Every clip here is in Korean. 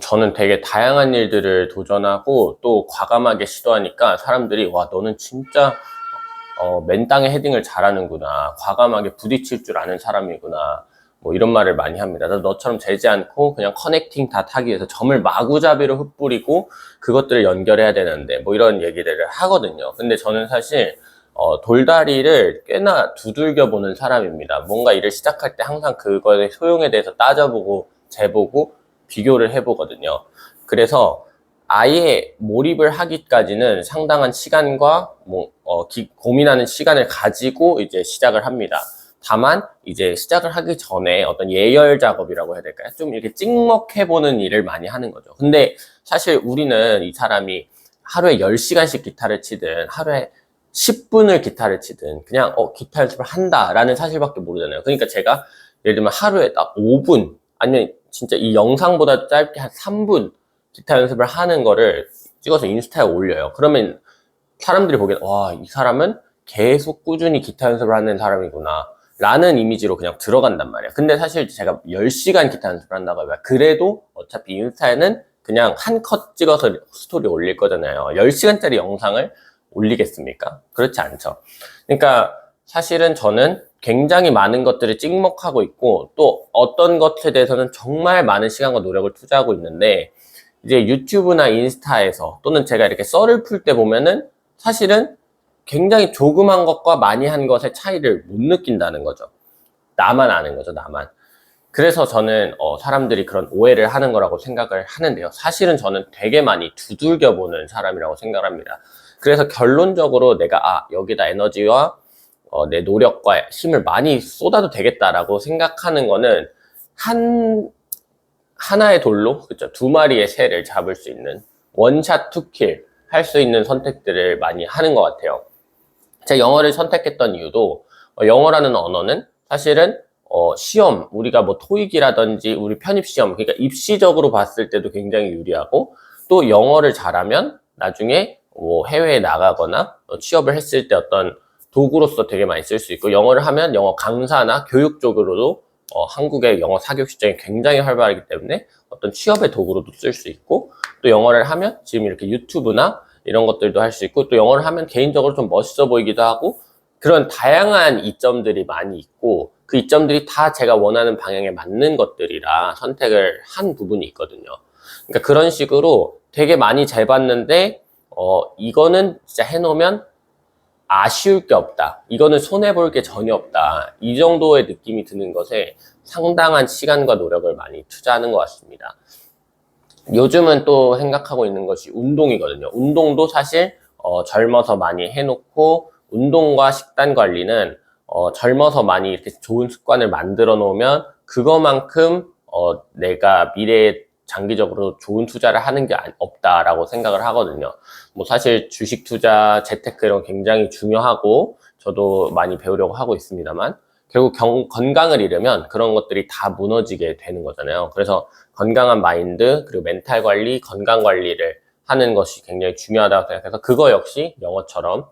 저는 되게 다양한 일들을 도전하고 또 과감하게 시도하니까 사람들이 와, 너는 진짜 맨땅에 헤딩을 잘하는구나. 과감하게 부딪힐 줄 아는 사람이구나. 뭐 이런 말을 많이 합니다. 나도 너처럼 재지 않고 그냥 커넥팅 다 타기 위해서 점을 마구잡이로 흩뿌리고 그것들을 연결해야 되는데 뭐 이런 얘기들을 하거든요. 근데 저는 사실 돌다리를 꽤나 두들겨 보는 사람입니다. 뭔가 일을 시작할 때 항상 그거의 소용에 대해서 따져보고 재보고 비교를 해보거든요. 그래서 아예 몰입을 하기까지는 상당한 시간과 고민하는 시간을 가지고 이제 시작을 합니다. 다만 이제 시작을 하기 전에 어떤 예열 작업이라고 해야 될까요? 좀 이렇게 찍먹해보는 일을 많이 하는 거죠. 근데 사실 우리는 이 사람이 하루에 10시간씩 기타를 치든 하루에 10분을 기타를 치든 그냥 기타 연습을 한다라는 사실밖에 모르잖아요. 그러니까 제가 예를 들면 하루에 딱 5분 아니면 진짜 이 영상보다 짧게 한 3분 기타 연습을 하는 거를 찍어서 인스타에 올려요. 그러면 사람들이 보기엔 와, 이 사람은 계속 꾸준히 기타 연습을 하는 사람이구나 라는 이미지로 그냥 들어간단 말이야. 근데 사실 제가 10시간 기타 연습을 한다고 해요. 그래도 어차피 인스타에는 그냥 한 컷 찍어서 스토리 올릴 거잖아요. 10시간짜리 영상을 올리겠습니까? 그렇지 않죠. 그러니까 사실은 저는 굉장히 많은 것들을 찍먹하고 있고 또 어떤 것에 대해서는 정말 많은 시간과 노력을 투자하고 있는데 이제 유튜브나 인스타에서 또는 제가 이렇게 썰을 풀 때 보면은 사실은 굉장히 조그만 것과 많이 한 것의 차이를 못 느낀다는 거죠. 나만 아는 거죠, 나만. 그래서 저는 사람들이 그런 오해를 하는 거라고 생각을 하는데요. 사실은 저는 되게 많이 두들겨 보는 사람이라고 생각을 합니다. 그래서 결론적으로 내가 여기다 에너지와 내 노력과 힘을 많이 쏟아도 되겠다라고 생각하는 거는 하나의 돌로, 그쵸, 두 마리의 새를 잡을 수 있는 원샷 투킬 할 수 있는 선택들을 많이 하는 것 같아요. 제가 영어를 선택했던 이유도 영어라는 언어는 사실은 시험, 우리가 뭐 토익이라든지 우리 편입시험, 그러니까 입시적으로 봤을 때도 굉장히 유리하고 또 영어를 잘하면 나중에 뭐 해외에 나가거나 취업을 했을 때 어떤 도구로서 되게 많이 쓸 수 있고 영어를 하면 영어 강사나 교육 쪽으로도 한국의 영어 사교육 시장이 굉장히 활발하기 때문에 어떤 취업의 도구로도 쓸 수 있고 또 영어를 하면 지금 이렇게 유튜브나 이런 것들도 할 수 있고 또 영어를 하면 개인적으로 좀 멋있어 보이기도 하고 그런 다양한 이점들이 많이 있고 그 이점들이 다 제가 원하는 방향에 맞는 것들이라 선택을 한 부분이 있거든요. 그러니까 그런 식으로 되게 많이 재봤는데 이거는 진짜 해놓으면 아쉬울 게 없다. 이거는 손해볼 게 전혀 없다. 이 정도의 느낌이 드는 것에 상당한 시간과 노력을 많이 투자하는 것 같습니다. 요즘은 또 생각하고 있는 것이 운동이거든요. 운동도 사실 젊어서 많이 해놓고 운동과 식단 관리는 젊어서 많이 이렇게 좋은 습관을 만들어 놓으면 그거만큼 내가 미래에 장기적으로 좋은 투자를 하는 게 없다라고 생각을 하거든요. 뭐 사실 주식 투자, 재테크 이런 거 굉장히 중요하고 저도 많이 배우려고 하고 있습니다만 결국 건강을 잃으면 그런 것들이 다 무너지게 되는 거잖아요. 그래서 건강한 마인드, 그리고 멘탈 관리, 건강 관리를 하는 것이 굉장히 중요하다고 생각해서 그거 역시 영어처럼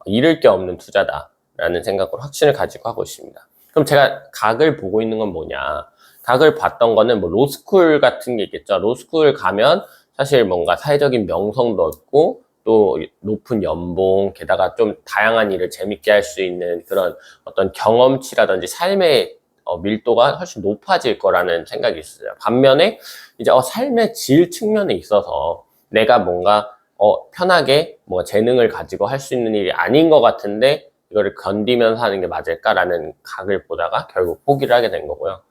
잃을 게 없는 투자다라는 생각으로 확신을 가지고 하고 있습니다. 그럼 제가 각을 보고 있는 건 뭐냐? 각을 봤던 거는 뭐 로스쿨 같은 게 있겠죠. 로스쿨 가면 사실 뭔가 사회적인 명성도 얻고 또 높은 연봉, 게다가 좀 다양한 일을 재밌게 할 수 있는 그런 어떤 경험치라든지 삶의 밀도가 훨씬 높아질 거라는 생각이 있어요. 반면에 이제 삶의 질 측면에 있어서 내가 뭔가 편하게 뭔가 재능을 가지고 할 수 있는 일이 아닌 것 같은데 이거를 견디면서 하는 게 맞을까라는 각을 보다가 결국 포기를 하게 된 거고요.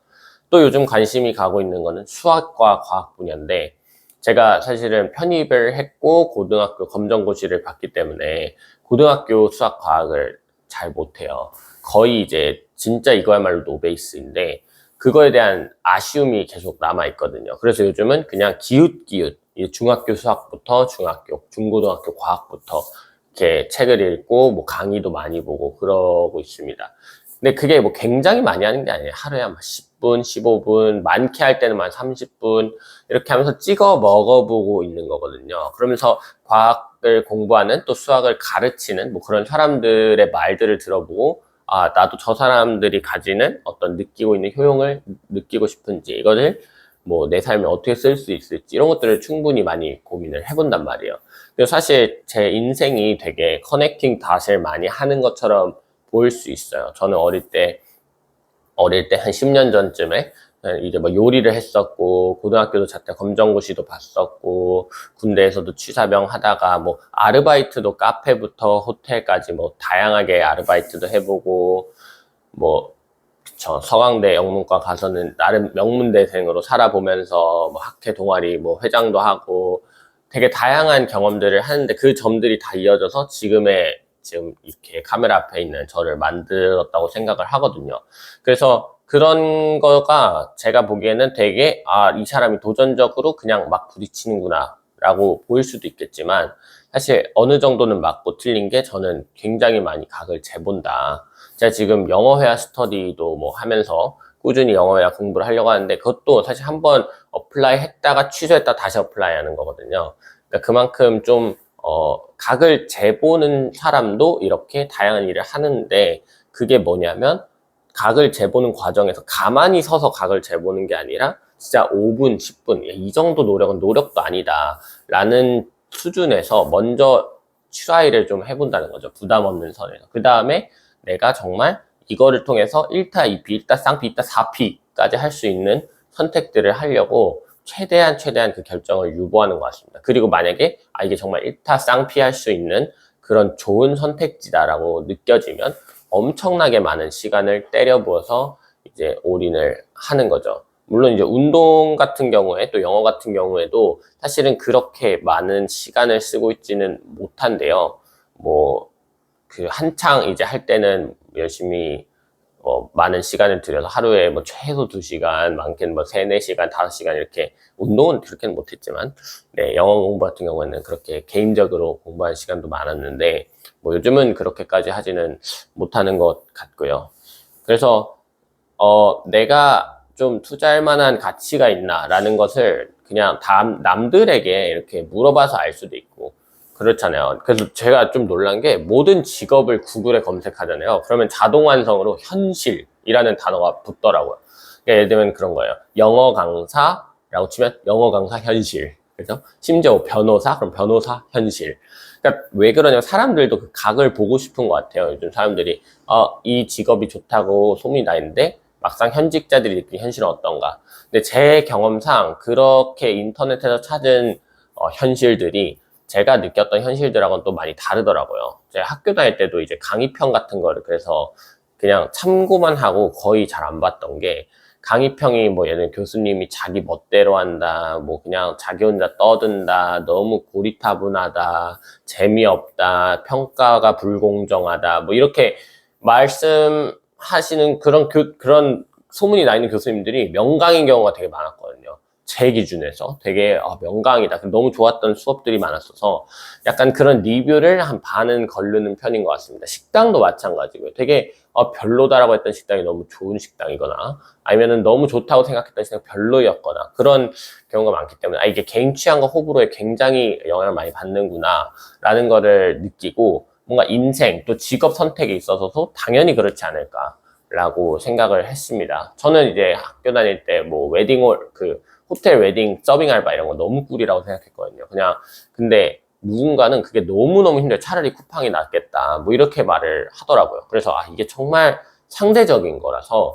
또 요즘 관심이 가고 있는 거는 수학과 과학 분야인데 제가 사실은 편입을 했고 고등학교 검정고시를 봤기 때문에 고등학교 수학 과학을 잘 못해요. 거의 이제 진짜 이거야말로 노베이스인데 그거에 대한 아쉬움이 계속 남아있거든요. 그래서 요즘은 그냥 기웃기웃 중학교 수학부터 중고등학교 과학부터 이렇게 책을 읽고 뭐 강의도 많이 보고 그러고 있습니다. 근데 그게 뭐 굉장히 많이 하는 게 아니에요. 하루에 한 10분, 15분, 많게 할 때는 한 30분 이렇게 하면서 찍어 먹어보고 있는 거거든요. 그러면서 과학을 공부하는 또 수학을 가르치는 뭐 그런 사람들의 말들을 들어보고 나도 저 사람들이 가지는 어떤 느끼고 있는 효용을 느끼고 싶은지 이거를 뭐 내 삶에 어떻게 쓸 수 있을지 이런 것들을 충분히 많이 고민을 해본단 말이에요. 그래서 사실 제 인생이 되게 커넥팅 닷을 많이 하는 것처럼 보일 수 있어요. 저는 어릴 때 한 10년 전쯤에 이제 뭐 요리를 했었고, 고등학교도 자퇴 검정고시도 봤었고, 군대에서도 취사병 하다가 뭐 아르바이트도 카페부터 호텔까지 뭐 다양하게 아르바이트도 해보고, 뭐 저 서강대 영문과 가서는 나름 명문대생으로 살아보면서 뭐 학회 동아리 뭐 회장도 하고 되게 다양한 경험들을 하는데 그 점들이 다 이어져서 지금 이렇게 카메라 앞에 있는 저를 만들었다고 생각을 하거든요. 그래서 그런 거가 제가 보기에는 되게 이 사람이 도전적으로 그냥 막 부딪히는구나 라고 보일 수도 있겠지만 사실 어느 정도는 맞고 틀린 게 저는 굉장히 많이 각을 재본다. 제가 지금 영어회화 스터디도 뭐 하면서 꾸준히 영어회화 공부를 하려고 하는데 그것도 사실 한번 어플라이 했다가 취소했다 다시 어플라이 하는 거거든요. 그러니까 그만큼 좀 각을 재보는 사람도 이렇게 다양한 일을 하는데 그게 뭐냐면 각을 재보는 과정에서 가만히 서서 각을 재보는 게 아니라 진짜 5분, 10분 이 정도 노력은 노력도 아니다 라는 수준에서 먼저 트라이를 좀 해본다는 거죠. 부담 없는 선에서. 그 다음에 내가 정말 이거를 통해서 1타, 2피, 1타, 쌍피, 1타, 4피까지 할 수 있는 선택들을 하려고 최대한 그 결정을 유보하는 것 같습니다. 그리고 만약에 이게 정말 1타 쌍피 할 수 있는 그런 좋은 선택지다라고 느껴지면 엄청나게 많은 시간을 때려 부어서 이제 올인을 하는 거죠. 물론 이제 운동 같은 경우에 또 영어 같은 경우에도 사실은 그렇게 많은 시간을 쓰고 있지는 못한데요. 뭐 그 한창 이제 할 때는 열심히 많은 시간을 들여서 하루에 뭐 최소 2시간, 많게는 뭐 3, 4시간, 5시간 이렇게 운동은 그렇게는 못했지만 네, 영어 공부 같은 경우에는 그렇게 개인적으로 공부한 시간도 많았는데 뭐 요즘은 그렇게까지 하지는 못하는 것 같고요. 그래서 내가 좀 투자할 만한 가치가 있나라는 것을 그냥 남들에게 이렇게 물어봐서 알 수도 있고 그렇잖아요. 그래서 제가 좀 놀란 게 모든 직업을 구글에 검색하잖아요. 그러면 자동 완성으로 현실이라는 단어가 붙더라고요. 그러니까 예를 들면 그런 거예요. 영어 강사라고 치면 영어 강사 현실. 그죠? 심지어 변호사? 그럼 변호사 현실. 그러니까 왜 그러냐면 사람들도 그 각을 보고 싶은 것 같아요. 요즘 사람들이 이 직업이 좋다고 소문이 나 있는데 막상 현직자들이 느끼는 현실은 어떤가. 근데 제 경험상 그렇게 인터넷에서 찾은 현실들이 제가 느꼈던 현실들하고는 또 많이 다르더라고요. 제가 학교 다닐 때도 이제 강의평 같은 거를 그래서 그냥 참고만 하고 거의 잘 안 봤던 게 강의평이 뭐 예를 들면 교수님이 자기 멋대로 한다, 뭐 그냥 자기 혼자 떠든다, 너무 고리타분하다, 재미없다, 평가가 불공정하다, 뭐 이렇게 말씀하시는 그런 소문이 나 있는 교수님들이 명강인 경우가 되게 많았거든요. 제 기준에서 되게 명강이다. 너무 좋았던 수업들이 많았어서 약간 그런 리뷰를 한 반은 거르는 편인 것 같습니다. 식당도 마찬가지고요. 되게 별로다라고 했던 식당이 너무 좋은 식당이거나 아니면은 너무 좋다고 생각했던 식당이 별로였거나 그런 경우가 많기 때문에 이게 개인 취향과 호불호에 굉장히 영향을 많이 받는구나 라는 거를 느끼고 뭔가 인생 또 직업 선택에 있어서도 당연히 그렇지 않을까 라고 생각을 했습니다. 저는 이제 학교 다닐 때 뭐 웨딩홀 호텔 웨딩 서빙 알바 이런 거 너무 꿀이라고 생각했거든요. 그냥 근데 누군가는 그게 너무너무 힘들어 차라리 쿠팡이 낫겠다 뭐 이렇게 말을 하더라고요. 그래서 이게 정말 상대적인 거라서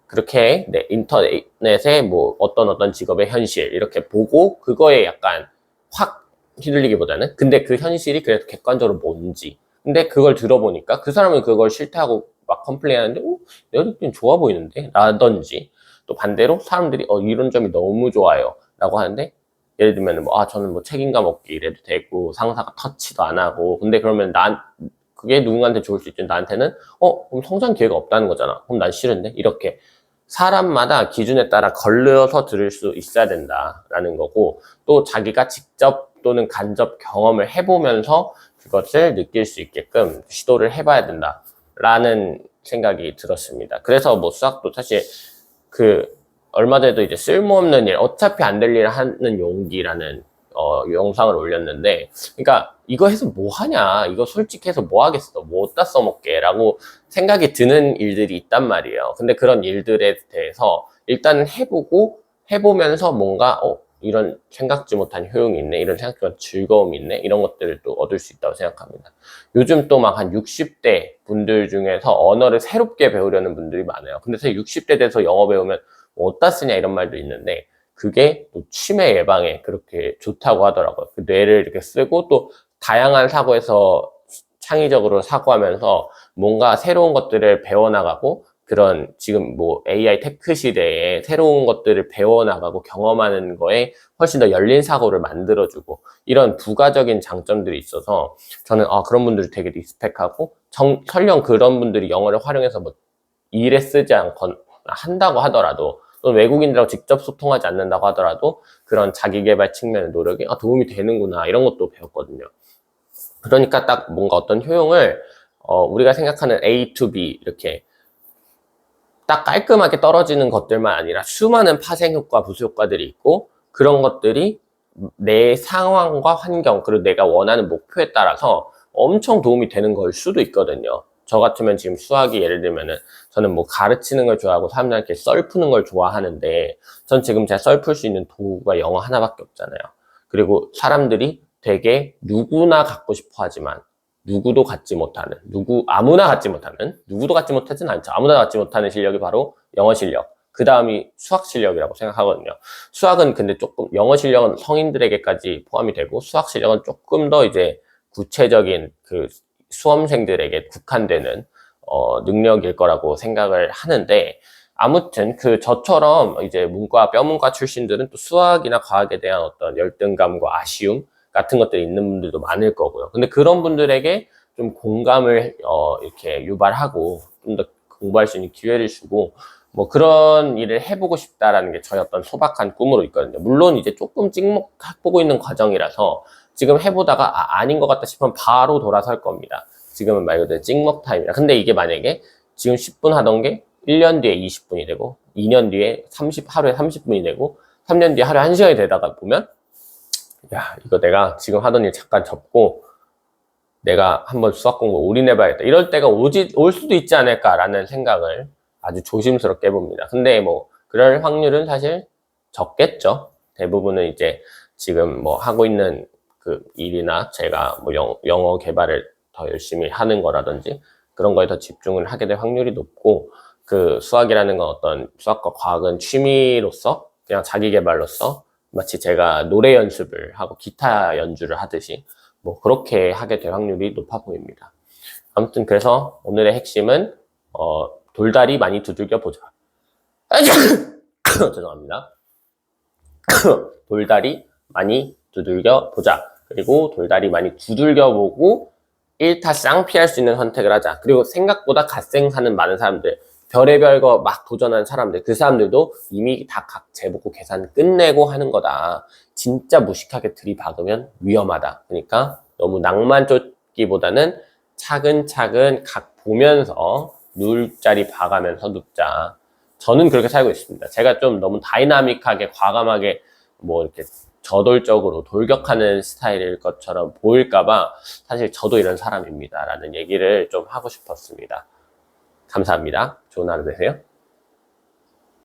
그렇게 인터넷에 뭐 어떤 직업의 현실 이렇게 보고 그거에 약간 확 휘둘리기보다는 근데 그 현실이 그래도 객관적으로 뭔지 근데 그걸 들어보니까 그 사람은 그걸 싫다고 막 컴플레인 하는데 내가 듣기엔 좋아 보이는데 라든지 또 반대로 사람들이 이런 점이 너무 좋아요 라고 하는데 예를 들면 저는 뭐 책임감 없게 일해도 되고 상사가 터치도 안 하고 근데 그러면 그게 누군가한테 좋을 수 있지 나한테는 그럼 성장 기회가 없다는 거잖아 그럼 난 싫은데 이렇게 사람마다 기준에 따라 걸려서 들을 수 있어야 된다라는 거고 또 자기가 직접 또는 간접 경험을 해보면서 그것을 느낄 수 있게끔 시도를 해봐야 된다라는 생각이 들었습니다. 그래서 뭐 수학도 사실 얼마 전에도 이제 쓸모없는 일, 어차피 안 될 일 하는 용기라는 영상을 올렸는데 그러니까 이거 해서 뭐 하냐 이거 솔직히 해서 뭐 하겠어 뭐 어디다 써먹게 라고 생각이 드는 일들이 있단 말이에요. 근데 그런 일들에 대해서 일단 해보고 해보면서 뭔가 이런 생각지 못한 효용이 있네, 이런 생각지 못한 즐거움이 있네, 이런 것들을 또 얻을 수 있다고 생각합니다. 요즘 또 막 한 60대 분들 중에서 언어를 새롭게 배우려는 분들이 많아요. 근데 사실 60대 돼서 영어 배우면 뭐 어디다 쓰냐 이런 말도 있는데, 그게 또 치매 예방에 그렇게 좋다고 하더라고요. 그 뇌를 이렇게 쓰고 또 다양한 사고에서 창의적으로 사고하면서 뭔가 새로운 것들을 배워나가고, 그런 지금 뭐 AI 테크 시대에 새로운 것들을 배워나가고 경험하는 거에 훨씬 더 열린 사고를 만들어주고, 이런 부가적인 장점들이 있어서 저는 그런 분들을 되게 리스펙하고, 설령 그런 분들이 영어를 활용해서 뭐 일에 쓰지 않건 한다고 하더라도, 또 외국인들하고 직접 소통하지 않는다고 하더라도 그런 자기계발 측면의 노력이 도움이 되는구나, 이런 것도 배웠거든요. 그러니까 딱 뭔가 어떤 효용을 우리가 생각하는 A to B 이렇게 딱 깔끔하게 떨어지는 것들만 아니라 수많은 파생효과, 부수효과들이 있고, 그런 것들이 내 상황과 환경, 그리고 내가 원하는 목표에 따라서 엄청 도움이 되는 걸 수도 있거든요. 저 같으면 지금 수학이 예를 들면은, 저는 뭐 가르치는 걸 좋아하고 사람들한테 썰 푸는 걸 좋아하는데, 전 지금 제가 썰 풀 수 있는 도구가 영어 하나밖에 없잖아요. 그리고 사람들이 되게 누구나 갖고 싶어 하지만 누구도 갖지 못하는, 아무나 갖지 못하는, 누구도 갖지 못하진 않죠. 아무나 갖지 못하는 실력이 바로 영어 실력. 그 다음이 수학 실력이라고 생각하거든요. 수학은 근데 조금, 영어 실력은 성인들에게까지 포함이 되고, 수학 실력은 조금 더 이제 구체적인 그 수험생들에게 국한되는 능력일 거라고 생각을 하는데, 아무튼 저처럼 이제 뼈문과 출신들은 또 수학이나 과학에 대한 어떤 열등감과 아쉬움 같은 것들이 있는 분들도 많을 거고요. 근데 그런 분들에게 좀 공감을 이렇게 유발하고 좀 더 공부할 수 있는 기회를 주고, 뭐 그런 일을 해보고 싶다라는 게 저희 어떤 소박한 꿈으로 있거든요. 물론 이제 조금 찍먹해보고 있는 과정이라서 지금 해보다가 아닌 것 같다 싶으면 바로 돌아설 겁니다. 지금은 말 그대로 찍먹 타임이라. 근데 이게 만약에 지금 10분 하던 게 1년 뒤에 20분이 되고, 2년 뒤에 하루에 30분이 되고, 3년 뒤에 하루에 1시간이 되다가 보면, 야, 이거 내가 지금 하던 일 잠깐 접고 내가 한번 수학 공부 올인해봐야겠다, 이럴 때가 올 수도 있지 않을까라는 생각을 아주 조심스럽게 해봅니다. 근데 뭐 그럴 확률은 사실 적겠죠. 대부분은 이제 지금 뭐 하고 있는 그 일이나 제가 뭐 영어 개발을 더 열심히 하는 거라든지 그런 거에 더 집중을 하게 될 확률이 높고, 그 수학이라는 건 어떤, 수학과 과학은 취미로서 그냥 자기 개발로서 마치 제가 노래 연습을 하고 기타 연주를 하듯이 뭐 그렇게 하게 될 확률이 높아 보입니다. 아무튼 그래서 오늘의 핵심은 돌다리 많이 두들겨 보자. 죄송합니다. 돌다리 많이 두들겨 보자. 그리고 돌다리 많이 두들겨 보고 일타쌍피할 수 있는 선택을 하자. 그리고 생각보다 갓생사는 많은 사람들, 별의별 거 막 도전하는 사람들, 그 사람들도 이미 다 각 재보고 계산 끝내고 하는 거다. 진짜 무식하게 들이박으면 위험하다. 그러니까 너무 낭만 쫓기보다는 차근차근 각 보면서 누울 자리 봐가면서 눕자. 저는 그렇게 살고 있습니다. 제가 좀 너무 다이나믹하게 과감하게 뭐 이렇게 저돌적으로 돌격하는 스타일일 것처럼 보일까봐 사실 저도 이런 사람입니다 라는 얘기를 좀 하고 싶었습니다. 감사합니다. 좋은 하루 되세요.